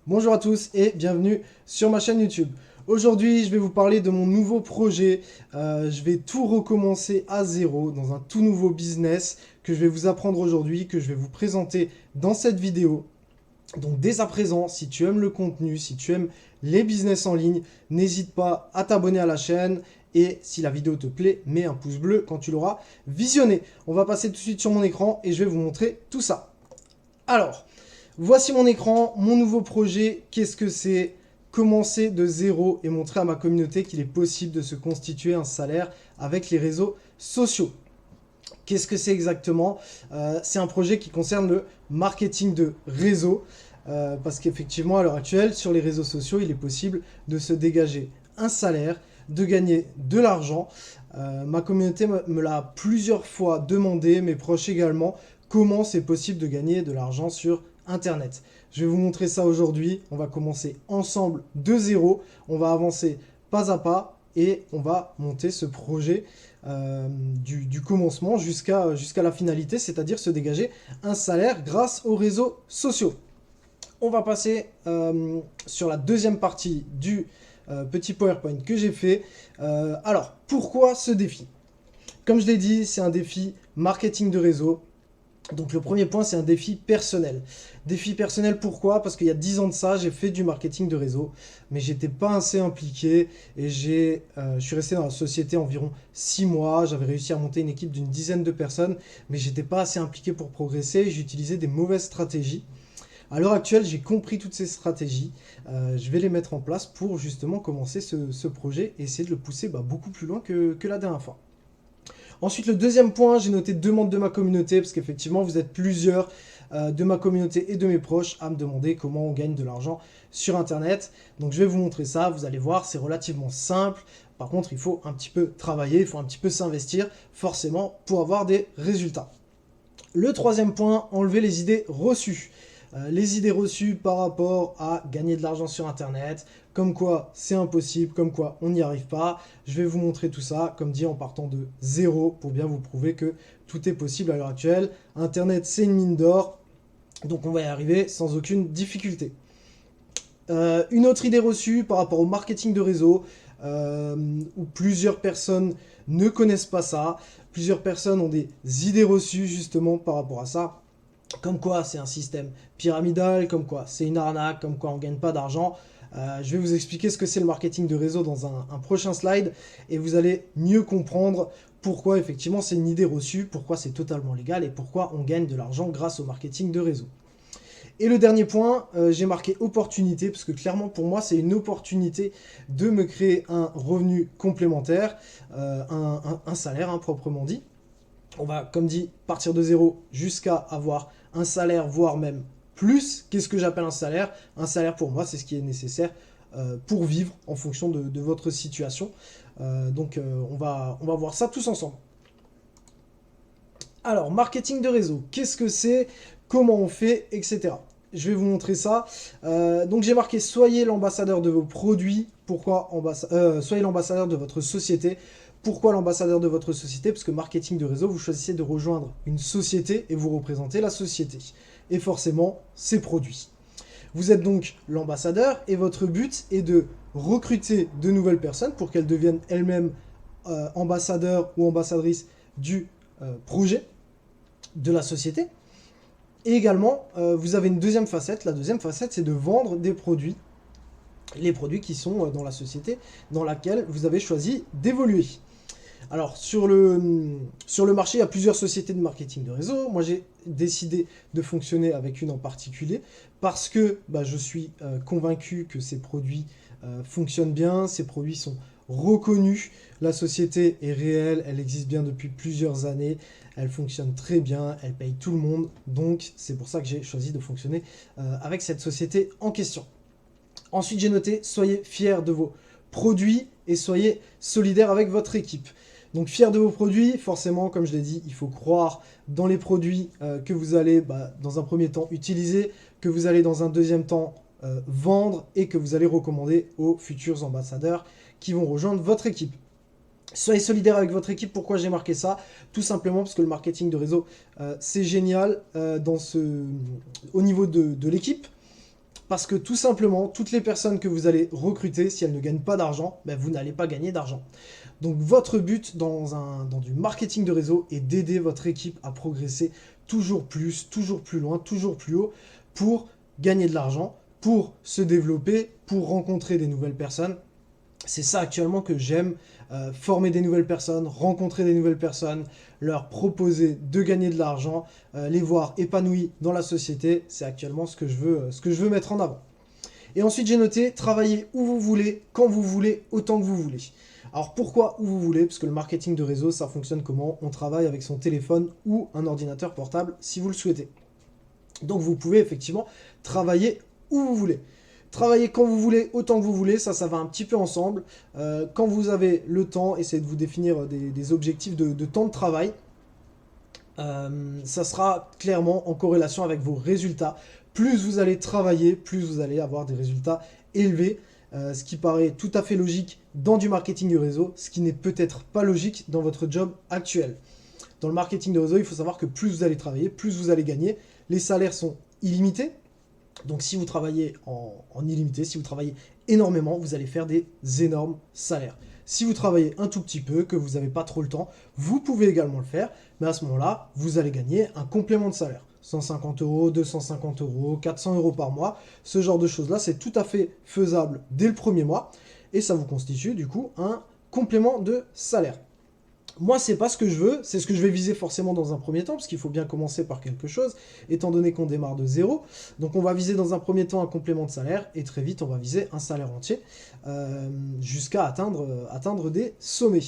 Bonjour à tous et bienvenue sur ma chaîne YouTube. Aujourd'hui, je vais vous parler de mon nouveau projet. Je vais tout recommencer à zéro dans un tout nouveau business que je vais vous apprendre aujourd'hui, que je vais vous présenter dans cette vidéo. Donc dès à présent, si tu aimes le contenu, si tu aimes les business en ligne, n'hésite pas à t'abonner à la chaîne et si la vidéo te plaît, mets un pouce bleu quand tu l'auras visionné. On va passer tout de suite sur mon écran et je vais vous montrer tout ça. Alors, voici mon écran, mon nouveau projet. Qu'est-ce que c'est? Commencer de zéro et montrer à ma communauté qu'il est possible de se constituer un salaire avec les réseaux sociaux. Qu'est-ce que c'est exactement? C'est un projet qui concerne le marketing de réseau. Parce qu'effectivement, à l'heure actuelle, sur les réseaux sociaux, il est possible de se dégager un salaire, de gagner de l'argent. Ma communauté me l'a plusieurs fois demandé, mes proches également, comment c'est possible de gagner de l'argent sur Internet. Je vais vous montrer ça aujourd'hui. On va commencer ensemble de zéro. On va avancer pas à pas et on va monter ce projet du commencement jusqu'à la finalité, c'est-à-dire se dégager un salaire grâce aux réseaux sociaux. On va passer sur la deuxième partie du petit PowerPoint que j'ai fait. Alors, pourquoi ce défi? Comme je l'ai dit, c'est un défi marketing de réseau. Donc le premier point, c'est un défi personnel. Défi personnel, pourquoi? Parce qu'il y a 10 ans de ça, j'ai fait du marketing de réseau, mais j'étais pas assez impliqué et je suis resté dans la société environ 6 mois. J'avais réussi à monter une équipe d'une dizaine de personnes, mais j'étais pas assez impliqué pour progresser. J'utilisais des mauvaises stratégies. À l'heure actuelle, j'ai compris toutes ces stratégies. Je vais les mettre en place pour justement commencer ce projet et essayer de le pousser beaucoup plus loin que la dernière fois. Ensuite, le deuxième point, j'ai noté demande de ma communauté, parce qu'effectivement, vous êtes plusieurs de ma communauté et de mes proches à me demander comment on gagne de l'argent sur Internet. Donc, je vais vous montrer ça. Vous allez voir, c'est relativement simple. Par contre, il faut un petit peu travailler, il faut un petit peu s'investir, forcément, pour avoir des résultats. Le troisième point, enlever les idées reçues. Les idées reçues par rapport à gagner de l'argent sur Internet, comme quoi c'est impossible, comme quoi on n'y arrive pas. Je vais vous montrer tout ça, comme dit, en partant de zéro, pour bien vous prouver que tout est possible à l'heure actuelle. Internet, c'est une mine d'or, donc on va y arriver sans aucune difficulté. Une autre idée reçue par rapport au marketing de réseau, où plusieurs personnes ne connaissent pas ça. Plusieurs personnes ont des idées reçues justement par rapport à ça. Comme quoi c'est un système pyramidal, comme quoi c'est une arnaque, comme quoi on ne gagne pas d'argent. Je vais vous expliquer ce que c'est le marketing de réseau dans un prochain slide et vous allez mieux comprendre pourquoi effectivement c'est une idée reçue, pourquoi c'est totalement légal et pourquoi on gagne de l'argent grâce au marketing de réseau. Et le dernier point, j'ai marqué opportunité, parce que clairement pour moi c'est une opportunité de me créer un revenu complémentaire, un salaire proprement dit. On va, comme dit, partir de zéro jusqu'à avoir un salaire, voire même plus. Qu'est-ce que j'appelle un salaire? Un salaire pour moi, c'est ce qui est nécessaire pour vivre en fonction de votre situation. On va voir ça tous ensemble. Alors, marketing de réseau, qu'est-ce que c'est? Comment on fait, etc. Je vais vous montrer ça. Donc j'ai marqué soyez l'ambassadeur de vos produits. Pourquoi soyez l'ambassadeur de votre société. Pourquoi l'ambassadeur de votre société? Parce que marketing de réseau, vous choisissez de rejoindre une société et vous représentez la société. Et forcément, ses produits. Vous êtes donc l'ambassadeur et votre but est de recruter de nouvelles personnes pour qu'elles deviennent elles-mêmes ambassadeurs ou ambassadrices du projet de la société. Et également, vous avez une deuxième facette. La deuxième facette, c'est de vendre des produits. Les produits qui sont dans la société dans laquelle vous avez choisi d'évoluer. Alors, sur le marché, il y a plusieurs sociétés de marketing de réseau. Moi, j'ai décidé de fonctionner avec une en particulier parce que je suis convaincu que ces produits fonctionnent bien, ces produits sont reconnus, la société est réelle, elle existe bien depuis plusieurs années, elle fonctionne très bien, elle paye tout le monde, donc c'est pour ça que j'ai choisi de fonctionner avec cette société en question. Ensuite, j'ai noté, soyez fiers de vos produits et soyez solidaires avec votre équipe. Donc, fiers de vos produits, forcément, comme je l'ai dit, il faut croire dans les produits que vous allez, dans un premier temps, utiliser, que vous allez, dans un deuxième temps, vendre et que vous allez recommander aux futurs ambassadeurs qui vont rejoindre votre équipe. Soyez solidaire avec votre équipe. Pourquoi j'ai marqué ça? Tout simplement parce que le marketing de réseau, c'est génial au niveau de l'équipe. Parce que tout simplement, toutes les personnes que vous allez recruter, si elles ne gagnent pas d'argent, ben vous n'allez pas gagner d'argent. Donc votre but dans du marketing de réseau est d'aider votre équipe à progresser toujours plus loin, toujours plus haut pour gagner de l'argent, pour se développer, pour rencontrer des nouvelles personnes. C'est ça actuellement que j'aime, former des nouvelles personnes, rencontrer des nouvelles personnes, leur proposer de gagner de l'argent, les voir épanouis dans la société. C'est actuellement ce que je veux mettre en avant. Et ensuite j'ai noté, travailler où vous voulez, quand vous voulez, autant que vous voulez. Alors pourquoi où vous voulez? Parce que le marketing de réseau, ça fonctionne comment? On travaille avec son téléphone ou un ordinateur portable si vous le souhaitez. Donc vous pouvez effectivement travailler où vous voulez. Travailler quand vous voulez, autant que vous voulez, ça va un petit peu ensemble. Quand vous avez le temps, essayez de vous définir des objectifs de temps de travail. Ça sera clairement en corrélation avec vos résultats. Plus vous allez travailler, plus vous allez avoir des résultats élevés. Ce qui paraît tout à fait logique dans du marketing de réseau, ce qui n'est peut-être pas logique dans votre job actuel. Dans le marketing de réseau, il faut savoir que plus vous allez travailler, plus vous allez gagner. Les salaires sont illimités. Donc si vous travaillez en illimité, si vous travaillez énormément, vous allez faire des énormes salaires. Si vous travaillez un tout petit peu, que vous n'avez pas trop le temps, vous pouvez également le faire, mais à ce moment-là, vous allez gagner un complément de salaire. 150 €, 250 €, 400 € par mois, ce genre de choses-là, c'est tout à fait faisable dès le premier mois, et ça vous constitue du coup un complément de salaire. Moi, c'est pas ce que je veux, c'est ce que je vais viser forcément dans un premier temps, parce qu'il faut bien commencer par quelque chose, étant donné qu'on démarre de zéro. Donc on va viser dans un premier temps un complément de salaire, et très vite on va viser un salaire entier, jusqu'à atteindre des sommets.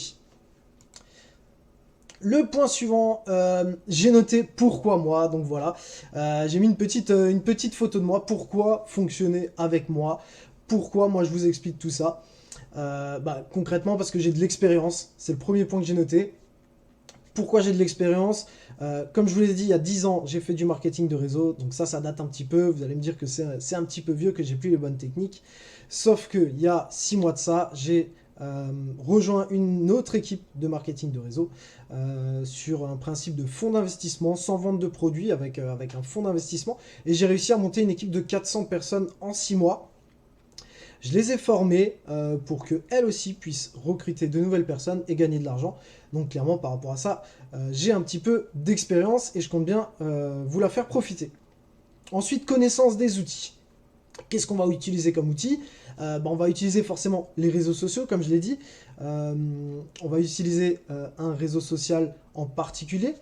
Le point suivant, j'ai noté pourquoi moi, donc voilà, j'ai mis une petite photo de moi, pourquoi fonctionner avec moi, pourquoi moi je vous explique tout ça. Concrètement parce que j'ai de l'expérience, c'est le premier point que j'ai noté. Pourquoi j'ai de l'expérience? Comme je vous l'ai dit, il y a 10 ans, j'ai fait du marketing de réseau, donc ça date un petit peu, vous allez me dire que c'est un petit peu vieux, que j'ai plus les bonnes techniques. Sauf qu'il y a 6 mois de ça, j'ai rejoint une autre équipe de marketing de réseau sur un principe de fonds d'investissement, sans vente de produits, avec un fonds d'investissement, et j'ai réussi à monter une équipe de 400 personnes en 6 mois. Je les ai formées pour qu'elles aussi puissent recruter de nouvelles personnes et gagner de l'argent. Donc clairement, par rapport à ça, j'ai un petit peu d'expérience et je compte bien vous la faire profiter. Ensuite, connaissance des outils. Qu'est-ce qu'on va utiliser comme outil? On va utiliser forcément les réseaux sociaux, comme je l'ai dit. On va utiliser un réseau social en particulier.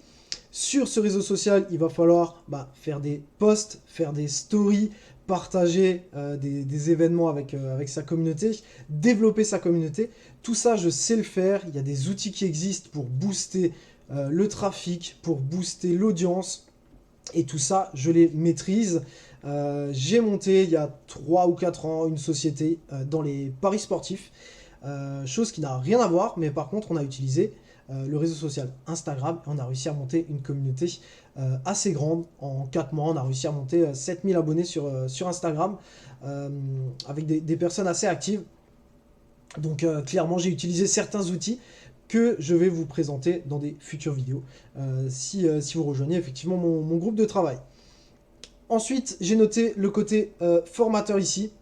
Sur ce réseau social, il va falloir faire des posts, faire des stories, partager des événements avec sa communauté, développer sa communauté. Tout ça, je sais le faire. Il y a des outils qui existent pour booster le trafic, pour booster l'audience. Et tout ça, je les maîtrise. J'ai monté il y a 3 ou 4 ans une société dans les paris sportifs. Chose qui n'a rien à voir, mais par contre, on a utilisé le réseau social Instagram, et on a réussi à monter une communauté assez grande. En 4 mois, on a réussi à monter 7000 abonnés sur Instagram, avec des personnes assez actives. Donc clairement, j'ai utilisé certains outils que je vais vous présenter dans des futures vidéos, si vous rejoignez effectivement mon groupe de travail. Ensuite, j'ai noté le côté formateur ici.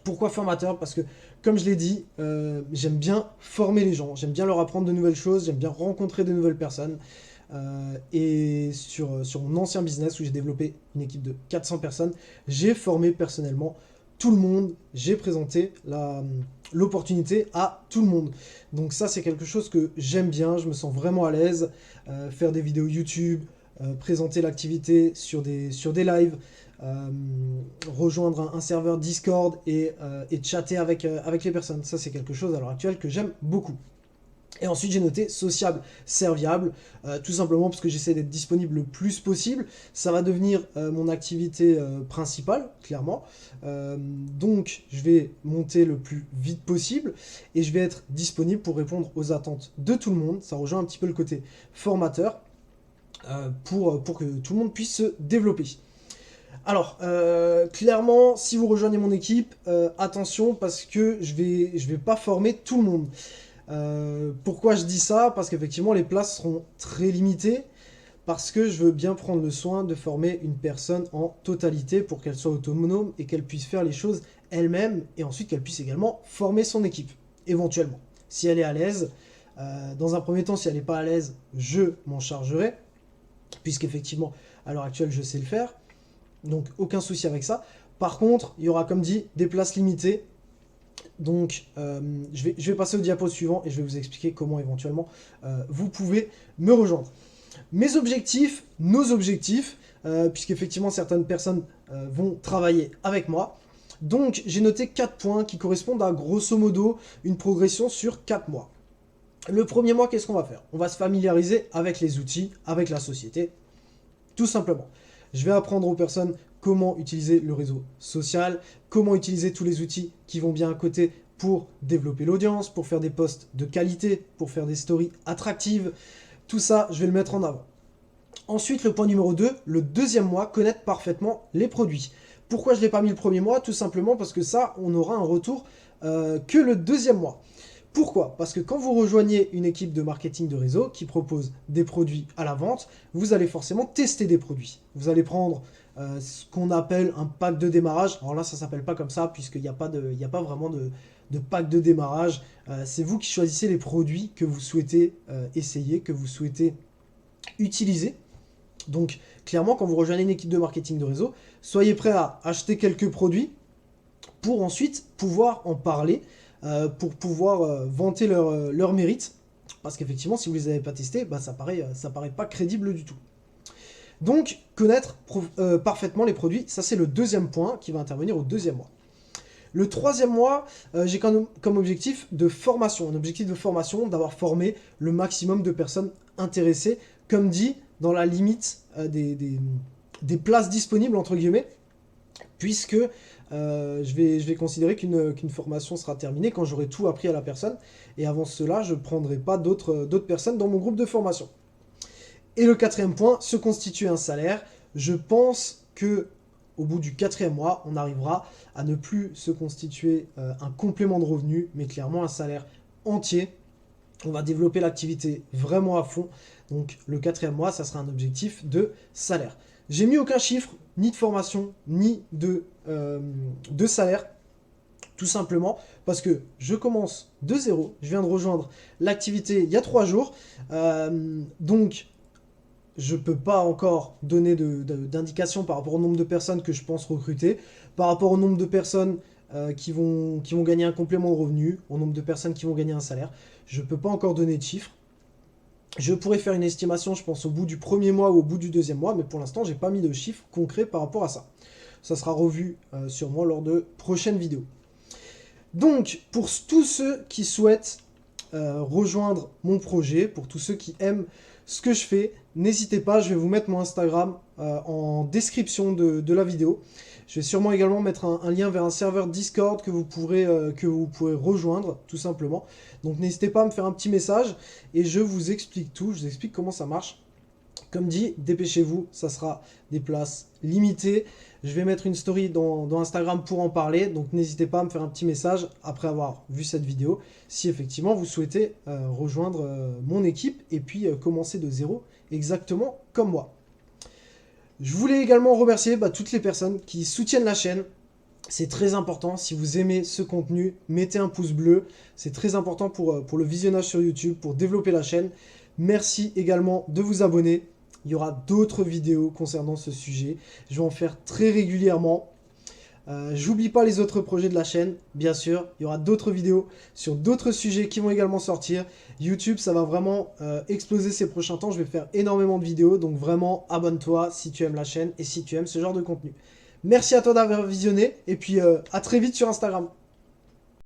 Pourquoi formateur? Parce que, comme je l'ai dit, j'aime bien former les gens, j'aime bien leur apprendre de nouvelles choses, j'aime bien rencontrer de nouvelles personnes. Et sur mon ancien business où j'ai développé une équipe de 400 personnes, j'ai formé personnellement tout le monde, j'ai présenté l'opportunité à tout le monde. Donc ça, c'est quelque chose que j'aime bien, je me sens vraiment à l'aise. Faire des vidéos YouTube, présenter l'activité sur des lives, rejoindre un serveur Discord et chatter avec les personnes. Ça, c'est quelque chose à l'heure actuelle que j'aime beaucoup. Et ensuite, j'ai noté sociable, serviable, tout simplement parce que j'essaie d'être disponible le plus possible. Ça va devenir mon activité principale, clairement. Donc, je vais monter le plus vite possible et je vais être disponible pour répondre aux attentes de tout le monde. Ça rejoint un petit peu le côté formateur pour que tout le monde puisse se développer. Alors, clairement, si vous rejoignez mon équipe, attention parce que je vais pas former tout le monde. Pourquoi je dis ça? Parce qu'effectivement les places seront très limitées. parce que je veux bien prendre le soin de former une personne en totalité pour qu'elle soit autonome et qu'elle puisse faire les choses elle-même et ensuite qu'elle puisse également former son équipe, éventuellement. Si elle est à l'aise, dans un premier temps, si elle n'est pas à l'aise, je m'en chargerai, puisqu'effectivement, à l'heure actuelle, je sais le faire, donc aucun souci avec ça. Par contre, il y aura, comme dit, des places limitées. Donc, je vais passer au diapo suivant et je vais vous expliquer comment éventuellement vous pouvez me rejoindre. Mes objectifs, nos objectifs, puisqu'effectivement certaines personnes vont travailler avec moi. Donc, j'ai noté 4 points qui correspondent à grosso modo une progression sur 4 mois. Le premier mois, qu'est-ce qu'on va faire? On va se familiariser avec les outils, avec la société, tout simplement. Je vais apprendre aux personnes comment utiliser le réseau social, comment utiliser tous les outils qui vont bien à côté pour développer l'audience, pour faire des posts de qualité, pour faire des stories attractives. Tout ça, je vais le mettre en avant. Ensuite, le point numéro 2, le deuxième mois, connaître parfaitement les produits. Pourquoi je ne l'ai pas mis le premier mois? Tout simplement parce que ça, on aura un retour que le deuxième mois. Pourquoi? Parce que quand vous rejoignez une équipe de marketing de réseau qui propose des produits à la vente, vous allez forcément tester des produits. Vous allez prendre ce qu'on appelle un pack de démarrage. Alors là, ça ne s'appelle pas comme ça puisqu'il n'y a pas vraiment de pack de démarrage. C'est vous qui choisissez les produits que vous souhaitez essayer, que vous souhaitez utiliser. Donc, clairement, quand vous rejoignez une équipe de marketing de réseau, soyez prêt à acheter quelques produits pour ensuite pouvoir en parler, pour pouvoir vanter leur mérite. Parce qu'effectivement, si vous ne les avez pas testés, bah, ça paraît pas crédible du tout. Donc, connaître parfaitement les produits, ça c'est le deuxième point qui va intervenir au deuxième mois. Le troisième mois, j'ai comme objectif de formation, un objectif de formation, d'avoir formé le maximum de personnes intéressées, comme dit, dans la limite des places disponibles, entre guillemets, puisque je vais considérer qu'une formation sera terminée quand j'aurai tout appris à la personne, et avant cela, je ne prendrai pas d'autres personnes dans mon groupe de formation. Et le quatrième point, se constituer un salaire. Je pense que au bout du quatrième mois, on arrivera à ne plus se constituer un complément de revenu, mais clairement un salaire entier. On va développer l'activité vraiment à fond. Donc le quatrième mois, ça sera un objectif de salaire. J'ai mis aucun chiffre, ni de formation, ni de salaire. Tout simplement parce que je commence de zéro. Je viens de rejoindre l'activité il y a 3 jours. Donc je ne peux pas encore donner d'indication par rapport au nombre de personnes que je pense recruter, par rapport au nombre de personnes qui vont gagner un complément de revenu, au nombre de personnes qui vont gagner un salaire. Je ne peux pas encore donner de chiffres. Je pourrais faire une estimation, je pense, au bout du premier mois ou au bout du deuxième mois, mais pour l'instant, je n'ai pas mis de chiffres concrets par rapport à ça. Ça sera revu sûrement lors de prochaines vidéos. Donc, pour tous ceux qui souhaitent rejoindre mon projet, pour tous ceux qui aiment ce que je fais, n'hésitez pas, je vais vous mettre mon Instagram en description de la vidéo. Je vais sûrement également mettre un lien vers un serveur Discord que vous pourrez rejoindre, tout simplement. Donc n'hésitez pas à me faire un petit message et je vous explique tout, je vous explique comment ça marche. Comme dit, dépêchez-vous, ça sera des places limitées. Je vais mettre une story dans Instagram pour en parler, donc n'hésitez pas à me faire un petit message après avoir vu cette vidéo, si effectivement vous souhaitez rejoindre mon équipe et puis commencer de zéro, exactement comme moi. Je voulais également remercier toutes les personnes qui soutiennent la chaîne. C'est très important, si vous aimez ce contenu, mettez un pouce bleu. C'est très important pour le visionnage sur YouTube, pour développer la chaîne. Merci également de vous abonner. Il y aura d'autres vidéos concernant ce sujet. Je vais en faire très régulièrement. J'oublie pas les autres projets de la chaîne, bien sûr. Il y aura d'autres vidéos sur d'autres sujets qui vont également sortir. YouTube, ça va vraiment exploser ces prochains temps. Je vais faire énormément de vidéos, donc vraiment abonne-toi si tu aimes la chaîne et si tu aimes ce genre de contenu. Merci à toi d'avoir visionné et puis à très vite sur Instagram.